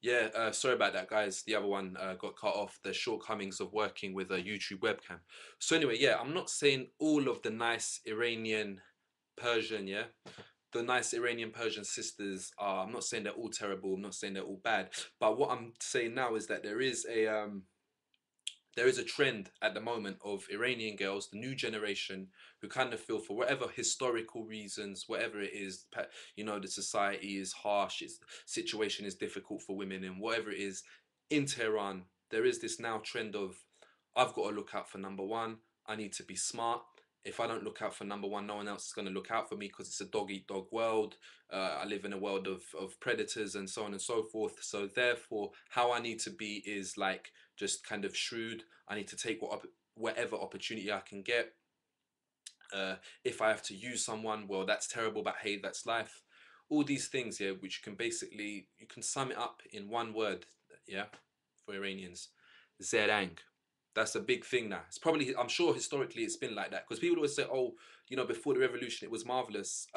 Yeah, sorry about that, guys. The other one got cut off. The shortcomings of working with a YouTube webcam. So anyway, yeah, I'm not saying all of the nice Iranian Persian, yeah, the nice Iranian Persian sisters are. I'm not saying they're all terrible. I'm not saying they're all bad. But what I'm saying now is that there is a trend at the moment of Iranian girls, the new generation, who kind of feel for whatever historical reasons, whatever it is, the society is harsh, its situation is difficult for women, and whatever it is, in Tehran, there is this now trend of, I've got to look out for number one. I need to be smart. If I don't look out for number one, no one else is going to look out for me because it's a dog eat dog world. I live in a world of predators and so on and so forth. So therefore, how I need to be is like just kind of shrewd. I need to take whatever opportunity I can get. If I have to use someone, well, that's terrible, but hey, that's life. All these things, yeah, which can basically, you can sum it up in one word, yeah, for Iranians, zerang. That's a big thing now. It's probably, I'm sure historically it's been like that because people always say, oh, before the revolution it was marvelous.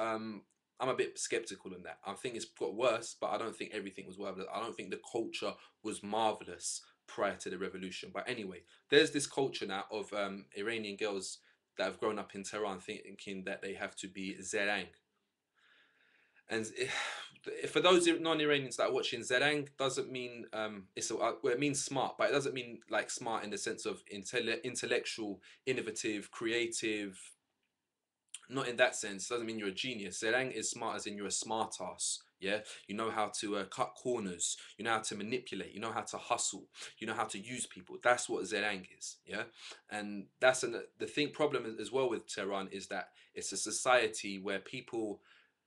I'm a bit skeptical on that. I think it's got worse, but I don't think everything was marvelous. I don't think the culture was marvelous prior to the revolution. But anyway, there's this culture now of Iranian girls that have grown up in Tehran thinking that they have to be zerang. And for those non-Iranians that are watching, zerang doesn't mean well, it means smart, but it doesn't mean like smart in the sense of intellectual, innovative, creative. Not in that sense. It doesn't mean you're a genius. Zerang is smart as in you're a smart ass. Yeah, you know how to cut corners. You know how to manipulate. You know how to hustle. You know how to use people. That's what zerang is. Yeah, and the thing problem as well with Tehran is that it's a society where people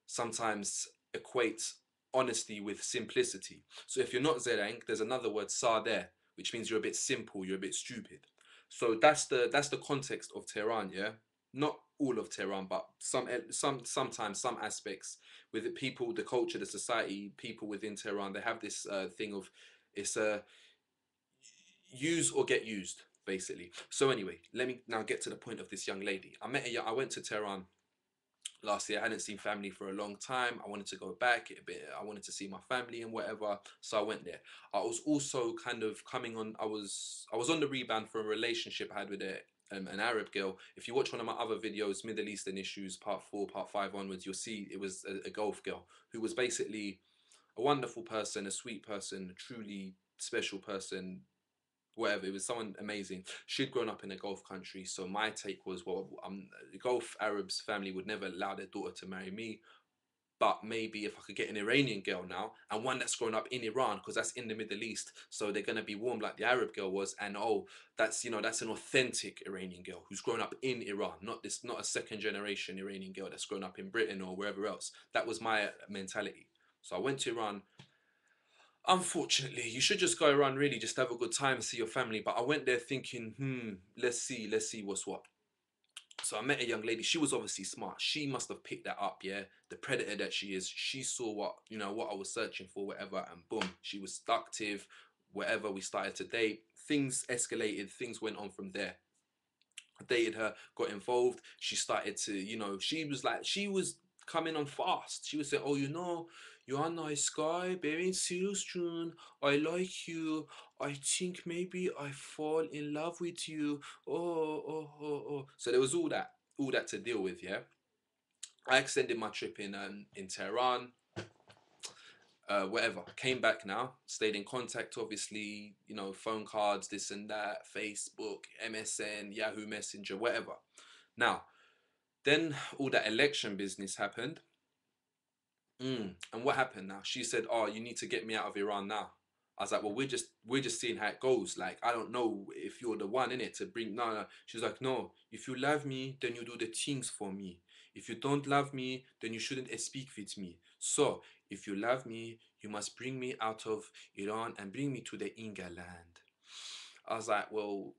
sometimes equate honesty with simplicity. So if you're not zerang, there's another word sa there, which means you're a bit simple. You're a bit stupid. So that's the context of Tehran. Yeah, not all of Tehran, but sometimes some aspects with the people, the culture, the society, people within Tehran, they have this thing of it's a use or get used basically. So anyway, let me now get to the point of this young lady. I went to Tehran last year. I hadn't seen family for a long time. I wanted to go back a bit. I wanted to see my family and whatever. So I went there. I was also kind of coming on. I was on the rebound for a relationship I had with an Arab girl. If you watch one of my other videos, Middle Eastern issues, part 4, part 5 onwards, you'll see it was a Gulf girl who was basically a wonderful person, a sweet person, a truly special person, whatever. It was someone amazing. She'd grown up in a Gulf country, so my take was, well, the Gulf Arabs family would never allow their daughter to marry me. But maybe if I could get an Iranian girl now and one that's grown up in Iran, because that's in the Middle East, so they're gonna be warm like the Arab girl was, and oh, that's an authentic Iranian girl who's grown up in Iran, not a second generation Iranian girl that's grown up in Britain or wherever else. That was my mentality. So I went to Iran. Unfortunately, you should just go around really just have a good time, see your family. But I went there thinking, let's see what's what. So I met a young lady. She was obviously smart. She must have picked that up, yeah. The predator that she is. She saw what I was searching for, whatever, and boom, she was seductive. Whatever, we started to date. Things escalated. Things went on from there. I dated her, got involved. She started to, she was coming on fast. She would say, oh, you're a nice guy, very serious, June. I like you. I think maybe I fall in love with you. Oh. So there was all that to deal with, yeah. I extended my trip in Tehran, whatever. Came back now, stayed in contact, obviously, phone cards, this and that, Facebook, MSN, Yahoo Messenger, whatever. Now, then all that election business happened. And what happened now? She said, "Oh, you need to get me out of Iran now." I was like, "Well, we're just seeing how it goes. Like, I don't know if you're the one in it to bring." No, no. She was like, "No. If you love me, then you do the things for me. If you don't love me, then you shouldn't speak with me. So, if you love me, you must bring me out of Iran and bring me to the Inga land." I was like, "Well,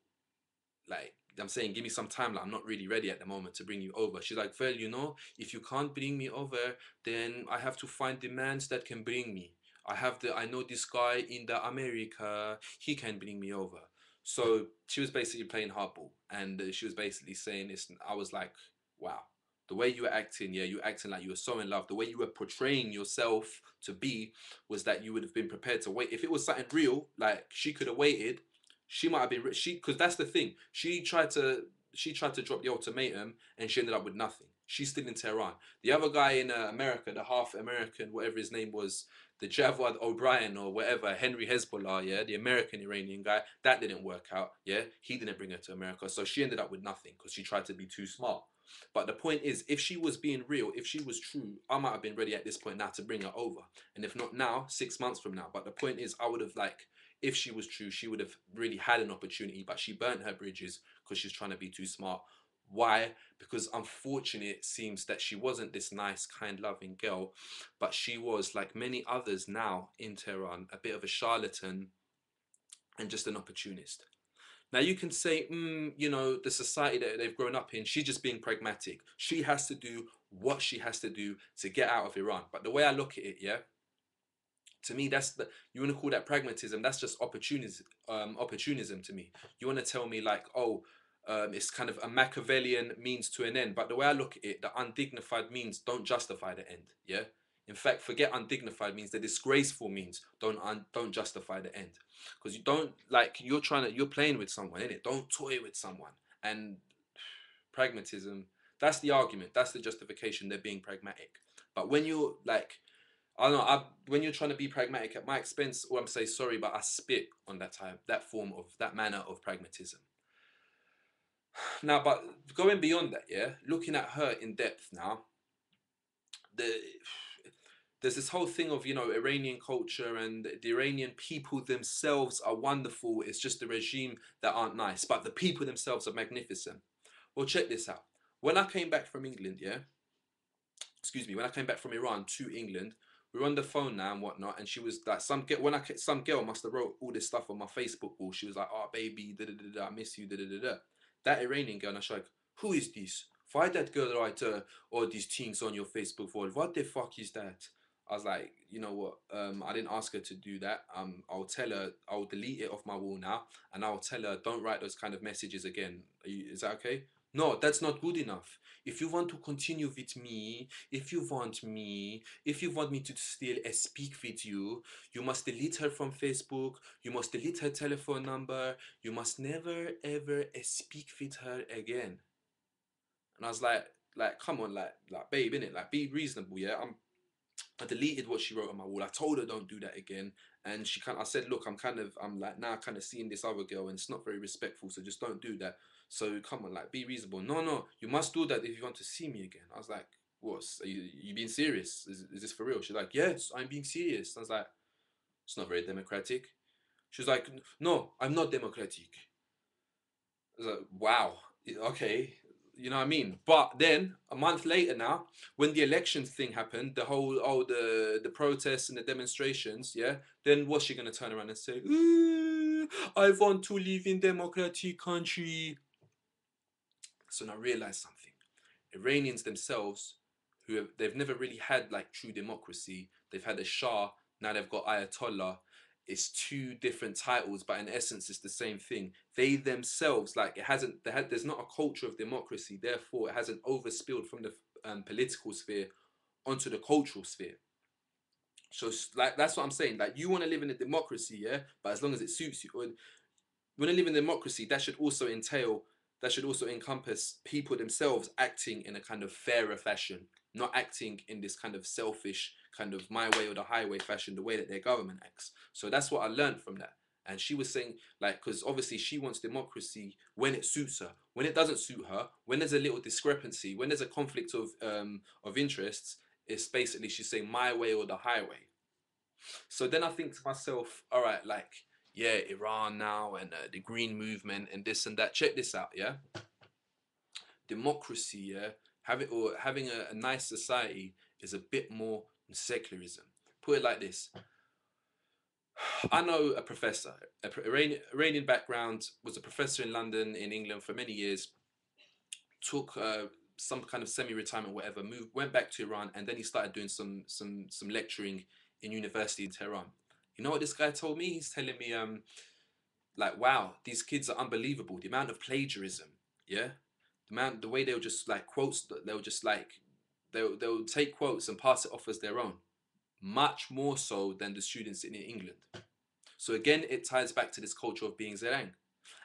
like I'm saying, give me some time. Like, I'm not really ready at the moment to bring you over." She's like, "Well, if you can't bring me over, then I have to find the mans that can bring me. I know this guy in the America. He can bring me over." So she was basically playing hardball, and she was basically saying this. I was like, wow. The way you were acting, yeah, you were acting like you were so in love. The way you were portraying yourself to be was that you would have been prepared to wait. If it was something real, like she could have waited, she might have been she because that's the thing. She tried to drop the ultimatum and she ended up with nothing. She's still in Tehran. The other guy in America, the half American, whatever his name was, the Javad O'Brien or whatever, Henry Hezbollah, yeah, the American Iranian guy, that didn't work out, yeah. He didn't bring her to America, so she ended up with nothing because she tried to be too smart. But the point is, if she was being real, if she was true, I might have been ready at this point now to bring her over. And if not now, 6 months from now. But the point is, I would have like, if she was true, she would have really had an opportunity, but she burnt her bridges because she's trying to be too smart. Why? Because unfortunately, it seems that she wasn't this nice, kind, loving girl, but she was, like many others now in Tehran, a bit of a charlatan and just an opportunist. Now you can say, the society that they've grown up in, she's just being pragmatic. She has to do what she has to do to get out of Iran. But the way I look at it, yeah, to me, that's the you want to call that pragmatism. That's just opportunism to me. You want to tell me like, oh, it's kind of a Machiavellian means to an end. But the way I look at it, the undignified means don't justify the end. Yeah. In fact, forget undignified means. The disgraceful means don't justify the end, because you don't like you're playing with someone, innit? Don't toy with someone. And pragmatism, that's the argument. That's the justification. They're being pragmatic. But when you're like I don't know. When you're trying to be pragmatic at my expense, or I'm saying sorry, but I spit on that form of that manner of pragmatism. Now, but going beyond that, yeah, looking at her in depth now, the there's this whole thing of Iranian culture and the Iranian people themselves are wonderful. It's just the regime that aren't nice, but the people themselves are magnificent. Well, check this out. When I came back from England, yeah, excuse me, when I came back from Iran to England, we were on the phone now and whatnot, and she was like, some girl must have wrote all this stuff on my Facebook wall. She was like, "Oh baby, da da da da, I miss you, da da da da." That Iranian girl, and I was like, "Who is this? Why that girl write all these things on your Facebook wall? What the fuck is that?" I was like, you know what? I didn't ask her to do that. I'll tell her. I'll delete it off my wall now, and I'll tell her, don't write those kind of messages again. Is that okay? No, that's not good enough. If you want to continue with me, if you want me to still speak with you, you must delete her from Facebook, you must delete her telephone number, you must never ever speak with her again. And I was like, come on, like, babe, innit? Like, be reasonable, yeah? I deleted what she wrote on my wall. I told her don't do that again, and I said, look, I'm like now kind of seeing this other girl, and it's not very respectful. So just don't do that. So come on, like be reasonable. No, no, you must do that if you want to see me again. I was like, what? Are you being serious? Is this for real? She's like, yes, I'm being serious. I was like, it's not very democratic. She was like, no, I'm not democratic. I was like, wow, okay, you know what I mean? But then a month later now, when the election thing happened, the whole the protests and the demonstrations, yeah, then what's she gonna turn around and say? "Ooh, I want to live in democratic country." So now realize something. Iranians themselves, they've never really had like true democracy. They've had a Shah, now they've got Ayatollah. It's two different titles, but in essence, it's the same thing. They themselves, like it hasn't, there's not a culture of democracy. Therefore, it hasn't overspilled from the political sphere onto the cultural sphere. So, like that's what I'm saying. Like you want to live in a democracy, yeah, but as long as it suits you, when I live in democracy, that should also encompass people themselves acting in a kind of fairer fashion, not acting in this kind of selfish, kind of my way or the highway fashion, the way that their government acts. So that's what I learned from that. And she was saying, like, because obviously she wants democracy when it suits her. When it doesn't suit her, when there's a little discrepancy, when there's a conflict of interests, it's basically she's saying my way or the highway. So then I think to myself, all right, like, yeah, Iran now and the Green Movement and this and that. Check this out, yeah. Democracy, yeah, having a nice society is a bit more than secularism. Put it like this: I know a professor, Iranian background, was a professor in London, in England for many years. Took some kind of semi-retirement, whatever. Went back to Iran, and then he started doing some lecturing in university in Tehran. You know what this guy told me? He's telling me, like, wow, these kids are unbelievable. The amount of plagiarism, yeah. The way they'll just like quotes, they'll just like they'll take quotes and pass it off as their own, much more so than the students in England. So again, it ties back to this culture of being Zerang.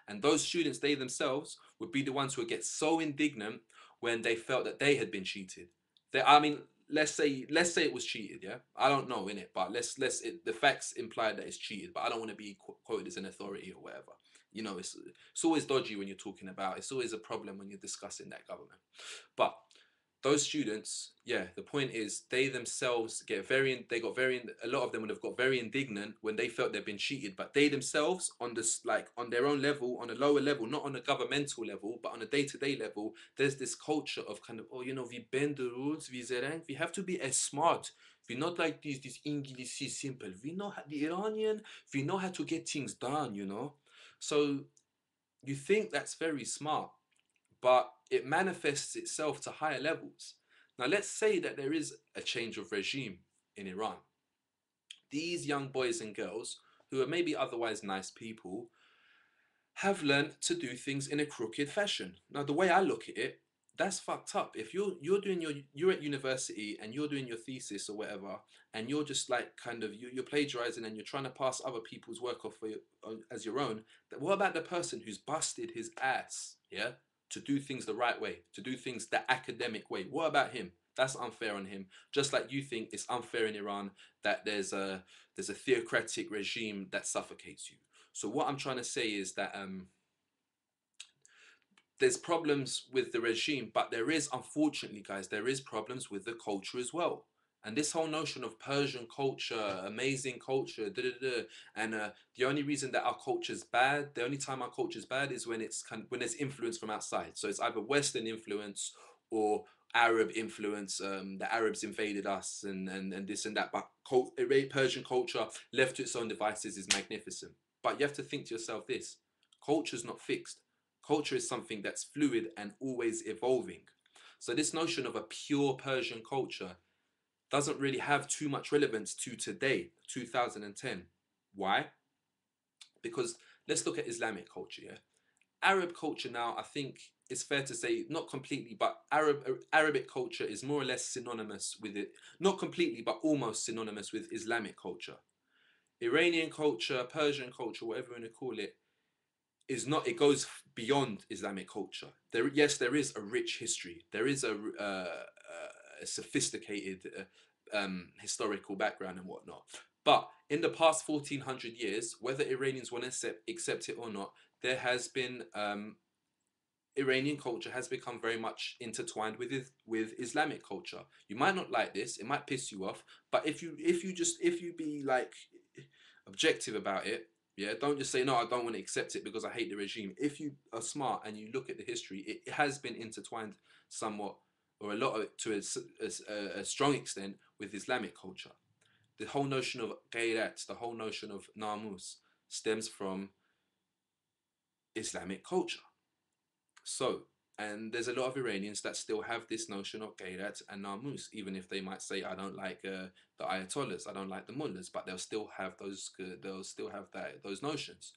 And those students, they themselves, would be the ones who would get so indignant when they felt that they had been cheated. I mean, let's say it was cheated, yeah. I don't know in it, but the facts imply that it's cheated. But I don't want to be quoted as an authority or whatever. You know, it's always dodgy when you're talking about. It's always a problem when you're discussing that government. But those students, yeah, the point is they themselves they got very, a lot of them would have got very indignant when they felt they've been cheated, but they themselves on this, like on their own level, on a lower level, not on a governmental level, but on a day-to-day level, there's this culture of kind of, oh, you know, we bend the rules, we have to be as smart. We not like this English is simple. We know the Iranian, we know how to get things done, you know. So you think that's very smart, but it manifests itself to higher levels. Now, let's say that there is a change of regime in Iran. These young boys and girls, who are maybe otherwise nice people, have learned to do things in a crooked fashion. Now, the way I look at it, that's fucked up. If you're doing you're at university and you're doing your thesis or whatever, and you're just like kind of you're plagiarizing and you're trying to pass other people's work off for as your own. What about the person who's busted his ass, yeah, to do things the right way, to do things the academic way? What about him? That's unfair on him. Just like you think it's unfair in Iran that there's a theocratic regime that suffocates you. So what I'm trying to say is that there's problems with the regime, but there is, unfortunately, guys, there is problems with the culture as well. And this whole notion of Persian culture, amazing culture, da da da, and the only reason that our culture is bad, the only time our culture is bad is when when there's influence from outside. So it's either Western influence or Arab influence. The Arabs invaded us, and this and that. But Persian culture, left to its own devices, is magnificent. But you have to think to yourself this: culture is not fixed. Culture is something that's fluid and always evolving. So this notion of a pure Persian culture doesn't really have too much relevance to today, 2010. Why? Because let's look at Islamic culture. Yeah? Arab culture now, I think it's fair to say, not completely, but Arabic culture is more or less synonymous with it. Not completely, but almost synonymous with Islamic culture. Iranian culture, Persian culture, whatever you want to call it, is not, it goes beyond Islamic culture. Yes, there is a rich history. There is a sophisticated historical background and whatnot. But in the past 1400 years, whether Iranians want to accept it or not, there has been Iranian culture has become very much intertwined with Islamic culture. You might not like this; it might piss you off. But if you be like objective about it, yeah, don't just say no. I don't want to accept it because I hate the regime. If you are smart and you look at the history, it has been intertwined somewhat, or a lot of it, to a strong extent, with Islamic culture. The whole notion of ghayrat, the whole notion of namus, stems from Islamic culture. So, and there's a lot of Iranians that still have this notion of Gayrat and Namus, even if they might say, I don't like the Ayatollahs, I don't like the mullahs, but they'll still have those notions.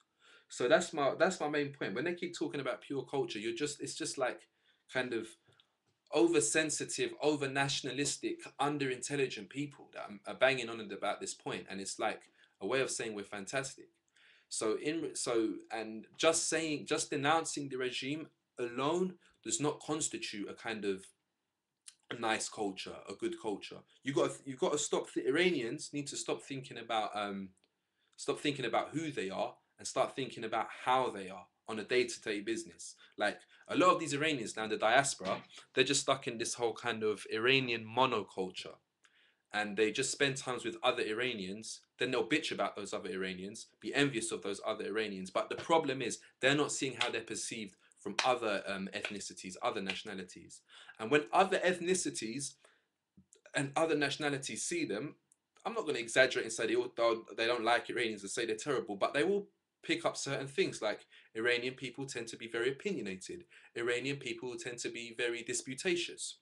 So that's my main point. When they keep talking about pure culture, it's just like kind of oversensitive, over nationalistic, under intelligent people that are banging on about this point, and it's like a way of saying we're fantastic. And just denouncing the regime alone does not constitute a kind of a nice culture, a good culture. You got to stop. The Iranians need to stop thinking about who they are and start thinking about how they are on a day-to-day business. Like a lot of these Iranians now in the diaspora, they're just stuck in this whole kind of Iranian monoculture, and they just spend times with other Iranians, then they'll bitch about those other Iranians, be envious of those other Iranians. But the problem is they're not seeing how they're perceived from other ethnicities, other nationalities. And when other ethnicities and other nationalities see them, I'm not going to exaggerate and say they don't like Iranians and say they're terrible, but they will pick up certain things like Iranian people tend to be very opinionated. Iranian people tend to be very disputatious.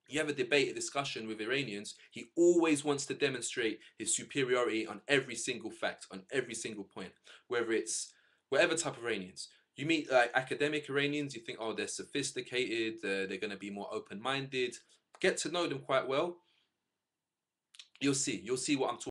You have a debate, a discussion with Iranians, he always wants to demonstrate his superiority on every single fact, on every single point, whether it's whatever type of Iranians. You meet like academic Iranians, you think, oh, they're sophisticated, they're going to be more open minded. Get to know them quite well. You'll see what I'm talking